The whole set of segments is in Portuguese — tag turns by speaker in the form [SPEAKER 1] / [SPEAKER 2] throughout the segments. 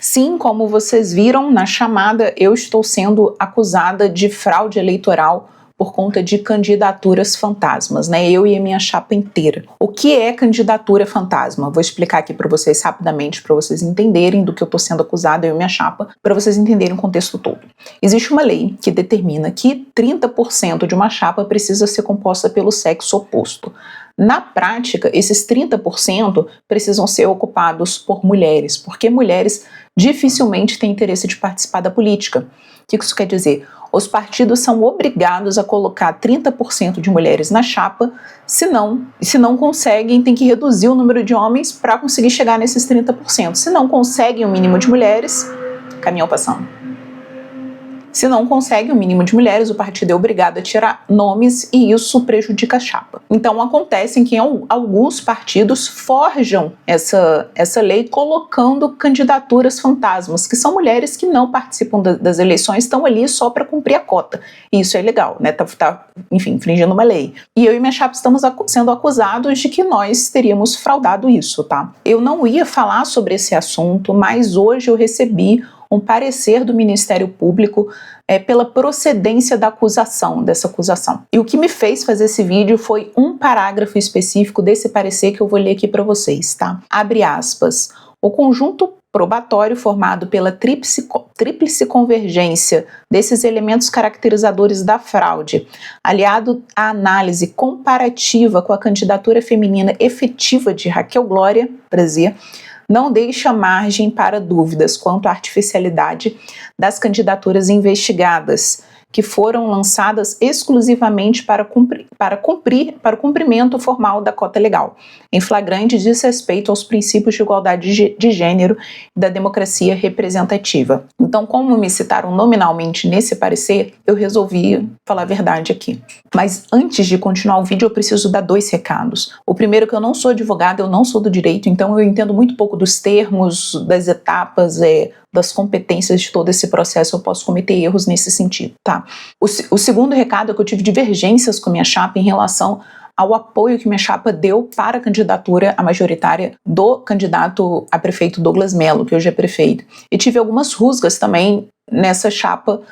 [SPEAKER 1] Sim, como vocês viram na chamada, eu estou sendo acusada de fraude eleitoral por conta de candidaturas fantasmas, né? Eu e a minha chapa inteira. O que é candidatura fantasma? Vou explicar aqui para vocês rapidamente, para vocês entenderem do que eu estou sendo acusada, eu e minha chapa, para vocês entenderem o contexto todo. Existe uma lei que determina que 30% de uma chapa precisa ser composta pelo sexo oposto. Na prática, esses 30% precisam ser ocupados por mulheres, porque mulheres dificilmente têm interesse de participar da política. O que isso quer dizer? Os partidos são obrigados a colocar 30% de mulheres na chapa, se não conseguem, tem que reduzir o número de homens para conseguir chegar nesses 30%. Se não conseguem o mínimo de mulheres, caminhão passando. Se não consegue o mínimo de mulheres, o partido é obrigado a tirar nomes e isso prejudica a chapa. Então acontece que alguns partidos forjam essa lei colocando candidaturas fantasmas, que são mulheres que não participam das eleições, estão ali só para cumprir a cota. E isso é ilegal, né? Enfim, infringindo uma lei. E eu e minha chapa estamos sendo acusados de que nós teríamos fraudado isso, tá? Eu não ia falar sobre esse assunto, mas hoje eu recebi um parecer do Ministério Público pela procedência dessa acusação. E o que me fez fazer esse vídeo foi um parágrafo específico desse parecer que eu vou ler aqui para vocês, tá? Abre aspas. O conjunto probatório formado pela tríplice convergência desses elementos caracterizadores da fraude, aliado à análise comparativa com a candidatura feminina efetiva de Raquel Glória Brazier, não deixa margem para dúvidas quanto à artificialidade das candidaturas investigadas, que foram lançadas exclusivamente para o cumprimento formal da cota legal, em flagrante desrespeito aos princípios de igualdade de gênero e da democracia representativa. Então, como me citaram nominalmente nesse parecer, eu resolvi falar a verdade aqui. Mas antes de continuar o vídeo, eu preciso dar 2 recados. O primeiro é que eu não sou advogada, eu não sou do direito, então eu entendo muito pouco dos termos, das etapas, das competências de todo esse processo, eu posso cometer erros nesse sentido, tá? O segundo recado é que eu tive divergências com a minha chapa em relação ao apoio que minha chapa deu para a candidatura a majoritária do candidato a prefeito Douglas Mello, que hoje é prefeito. E tive algumas rusgas também nessa chapa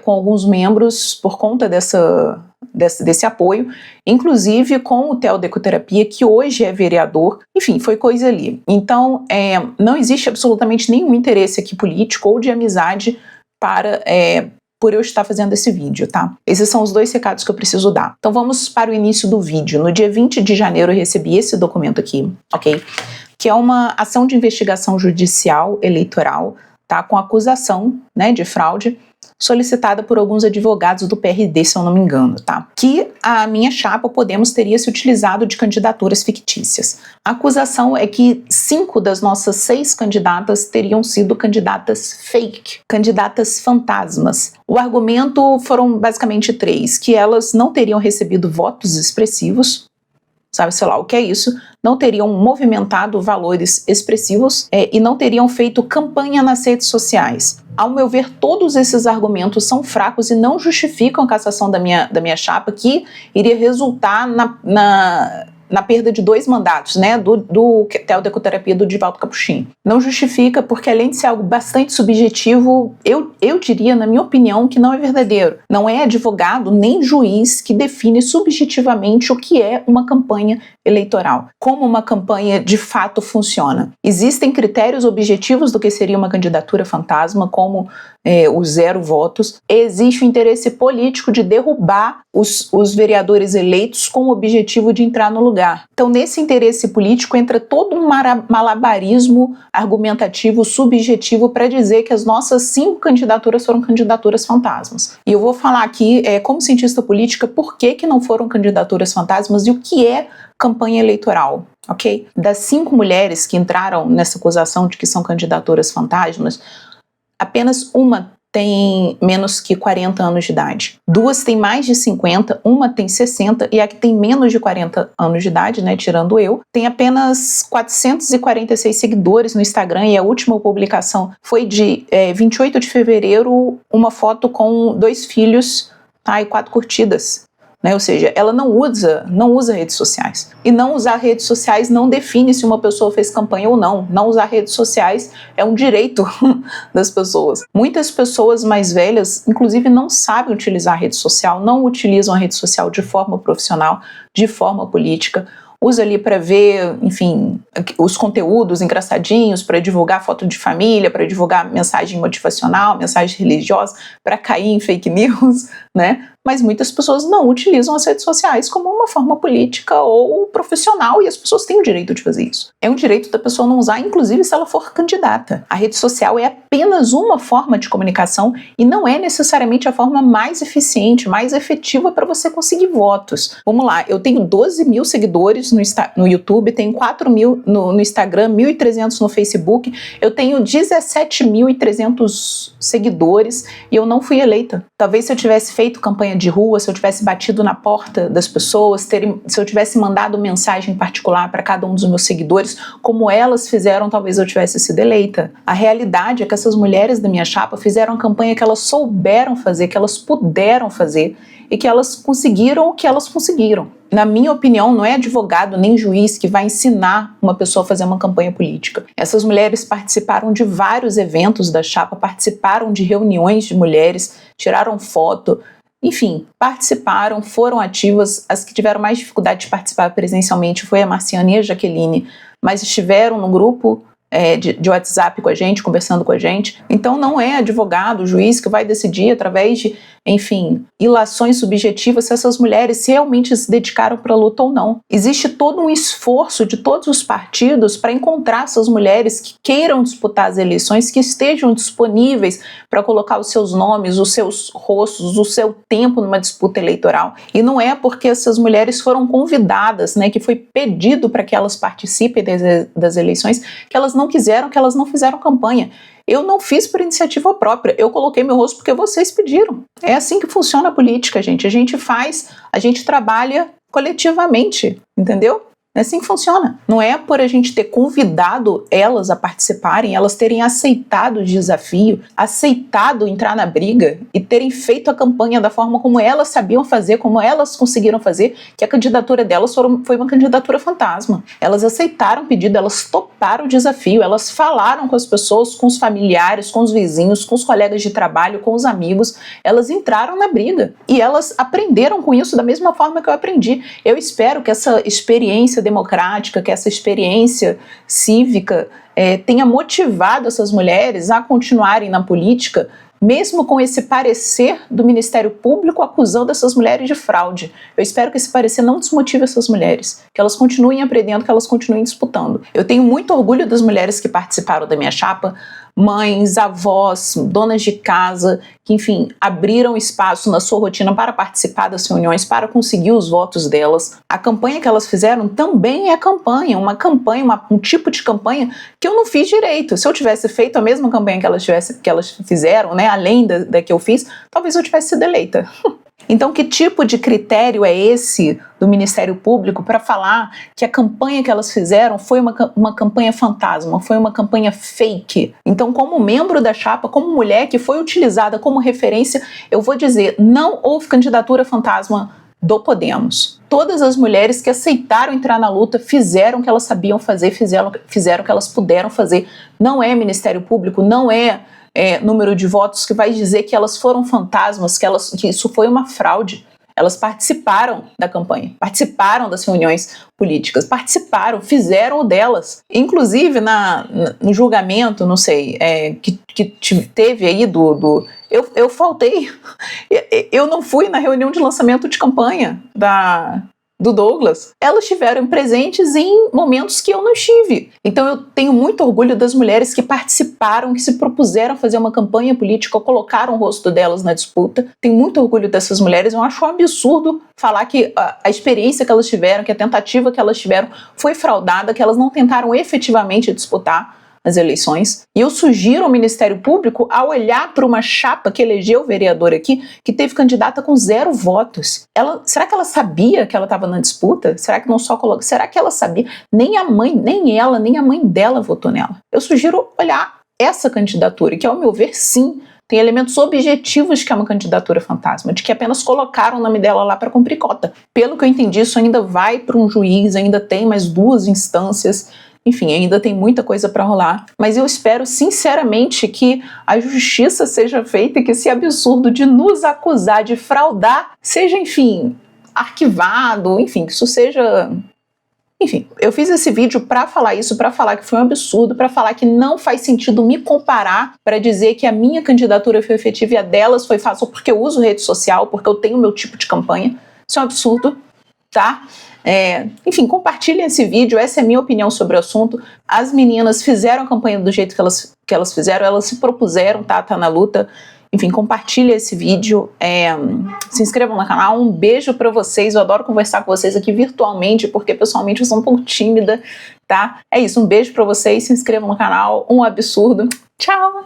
[SPEAKER 1] com alguns membros por conta desse apoio, inclusive com o Teodecoterapia, que hoje é vereador, enfim, foi coisa ali. Então, não existe absolutamente nenhum interesse aqui político ou de amizade por eu estar fazendo esse vídeo, tá? Esses são os 2 recados que eu preciso dar. Então vamos para o início do vídeo. No dia 20 de janeiro eu recebi esse documento aqui, ok? Que é uma ação de investigação judicial eleitoral, tá? Com acusação, né, de fraude, solicitada por alguns advogados do PRD, se eu não me engano, tá? Que a minha chapa, Podemos, teria se utilizado de candidaturas fictícias. A acusação é que 5 das nossas 6 candidatas teriam sido candidatas fake, candidatas fantasmas. O argumento foram basicamente 3, que elas não teriam recebido votos expressivos, sabe, sei lá o que é isso, não teriam movimentado valores expressivos e não teriam feito campanha nas redes sociais. Ao meu ver, todos esses argumentos são fracos e não justificam a cassação da minha chapa, que iria resultar na perda de 2 mandatos, né, do Teodecoterapia do Divaldo Capuchin. Não justifica porque, além de ser algo bastante subjetivo, eu diria, na minha opinião, que não é verdadeiro. Não é advogado nem juiz que define subjetivamente o que é uma campanha eleitoral, como uma campanha de fato funciona. Existem critérios objetivos do que seria uma candidatura fantasma, como os 0 votos. Existe o interesse político de derrubar os vereadores eleitos com o objetivo de entrar no lugar. Então, nesse interesse político entra todo um malabarismo argumentativo subjetivo para dizer que as nossas 5 candidaturas foram candidaturas fantasmas. E eu vou falar aqui, como cientista política, por que não foram candidaturas fantasmas e o que é campanha eleitoral, ok? Das 5 mulheres que entraram nessa acusação de que são candidaturas fantasmas, apenas uma tem menos que 40 anos de idade. 2 têm mais de 50, uma tem 60 e a que tem menos de 40 anos de idade, né, tirando eu, tem apenas 446 seguidores no Instagram e a última publicação foi de 28 de fevereiro, uma foto com 2 filhos, tá, e 4 curtidas. né? Ou seja, ela não usa redes sociais. E não usar redes sociais não define se uma pessoa fez campanha ou não. Não usar redes sociais é um direito das pessoas. Muitas pessoas mais velhas, inclusive, não sabem utilizar a rede social, não utilizam a rede social de forma profissional, de forma política. Usa ali para ver, enfim, os conteúdos engraçadinhos, para divulgar foto de família, para divulgar mensagem motivacional, mensagem religiosa, para cair em fake news, né? Mas muitas pessoas não utilizam as redes sociais como uma forma política ou profissional, e as pessoas têm o direito de fazer isso. É um direito da pessoa não usar, inclusive se ela for candidata. A rede social é apenas uma forma de comunicação e não é necessariamente a forma mais eficiente, mais efetiva para você conseguir votos. Vamos lá, eu tenho 12 mil seguidores no YouTube, tenho 4 mil no Instagram, 1.300 no Facebook, eu tenho 17.300 seguidores e eu não fui eleita. Talvez se eu tivesse feito campanha de rua, se eu tivesse batido na porta das pessoas, se eu tivesse mandado mensagem particular para cada um dos meus seguidores, como elas fizeram, talvez eu tivesse sido eleita. A realidade é que essas mulheres da minha chapa fizeram a campanha que elas souberam fazer, que elas puderam fazer e que elas conseguiram o que elas conseguiram. Na minha opinião, não é advogado nem juiz que vai ensinar uma pessoa a fazer uma campanha política. Essas mulheres participaram de vários eventos da chapa, participaram de reuniões de mulheres, tiraram foto, enfim, participaram, foram ativas. As que tiveram mais dificuldade de participar presencialmente foi a Marciana e a Jaqueline, mas estiveram no grupo de WhatsApp com a gente, conversando com a gente. Então não é advogado, juiz que vai decidir através de, enfim, ilações subjetivas se essas mulheres realmente se dedicaram para a luta ou não. Existe todo um esforço de todos os partidos para encontrar essas mulheres que queiram disputar as eleições, que estejam disponíveis para colocar os seus nomes, os seus rostos, o seu tempo numa disputa eleitoral. E não é porque essas mulheres foram convidadas, né, que foi pedido para que elas participem das eleições, que elas não quiseram, que elas não fizeram campanha. Eu não fiz por iniciativa própria, eu coloquei meu rosto porque vocês pediram. É assim que funciona a política, gente. A gente trabalha coletivamente, entendeu? É assim que funciona. Não é por a gente ter convidado elas a participarem, elas terem aceitado o desafio, aceitado entrar na briga e terem feito a campanha da forma como elas sabiam fazer, como elas conseguiram fazer, que a candidatura delas foi uma candidatura fantasma. Elas aceitaram o pedido, elas toparam o desafio, elas falaram com as pessoas, com os familiares, com os vizinhos, com os colegas de trabalho, com os amigos, elas entraram na briga e elas aprenderam com isso da mesma forma que eu aprendi. Eu espero que essa experiência democrática, que essa experiência cívica tenha motivado essas mulheres a continuarem na política, mesmo com esse parecer do Ministério Público acusando essas mulheres de fraude. Eu espero que esse parecer não desmotive essas mulheres, que elas continuem aprendendo, que elas continuem disputando. Eu tenho muito orgulho das mulheres que participaram da minha chapa, mães, avós, donas de casa, que, enfim, abriram espaço na sua rotina para participar das reuniões, para conseguir os votos delas. A campanha que elas fizeram também é campanha, um tipo de campanha que eu não fiz direito. Se eu tivesse feito a mesma campanha que elas fizeram, né, além da que eu fiz, talvez eu tivesse sido eleita. Então, que tipo de critério é esse do Ministério Público para falar que a campanha que elas fizeram foi uma campanha fantasma, foi uma campanha fake? Então, como membro da chapa, como mulher que foi utilizada como referência, eu vou dizer, não houve candidatura fantasma do Podemos. Todas as mulheres que aceitaram entrar na luta fizeram o que elas sabiam fazer, fizeram o que elas puderam fazer. Não é Ministério Público, não é número de votos que vai dizer que elas foram fantasmas, que isso foi uma fraude. Elas participaram da campanha, participaram das reuniões políticas, fizeram o delas. Inclusive no julgamento, não sei, que teve aí eu faltei, eu não fui na reunião de lançamento de campanha do Douglas. Elas estiveram presentes em momentos que eu não estive. Então eu tenho muito orgulho das mulheres que participaram, que se propuseram a fazer uma campanha política, colocaram o rosto delas na disputa. Tenho muito orgulho dessas mulheres. Eu acho um absurdo falar que a experiência que elas tiveram, que a tentativa que elas tiveram foi fraudada, que elas não tentaram efetivamente disputar as eleições. E eu sugiro ao Ministério Público a olhar para uma chapa que elegeu o vereador aqui, que teve candidata com 0 votos. Será que ela sabia que ela estava na disputa? Será que não só colocou? Será que ela sabia? Nem a mãe, nem ela, nem a mãe dela votou nela. Eu sugiro olhar essa candidatura, que ao meu ver, sim, Tem elementos objetivos que é uma candidatura fantasma, de que apenas colocaram o nome dela lá para cumprir cota. Pelo que eu entendi, isso ainda vai para um juiz, ainda tem mais 2 instâncias, enfim, ainda tem muita coisa para rolar. Mas eu espero, sinceramente, que a justiça seja feita e que esse absurdo de nos acusar de fraudar seja, enfim, arquivado, enfim, que isso seja... Enfim, eu fiz esse vídeo para falar isso, para falar que foi um absurdo, para falar que não faz sentido me comparar, para dizer que a minha candidatura foi efetiva e a delas foi fácil porque eu uso rede social, porque eu tenho meu tipo de campanha. Isso é um absurdo, tá? Enfim, compartilhem esse vídeo, essa é a minha opinião sobre o assunto. As meninas fizeram a campanha do jeito que elas fizeram, elas se propuseram, tá na luta. Enfim, compartilhe esse vídeo, se inscrevam no canal, um beijo pra vocês, eu adoro conversar com vocês aqui virtualmente, porque pessoalmente eu sou um pouco tímida, tá? É isso, um beijo pra vocês, se inscrevam no canal, um absurdo, tchau!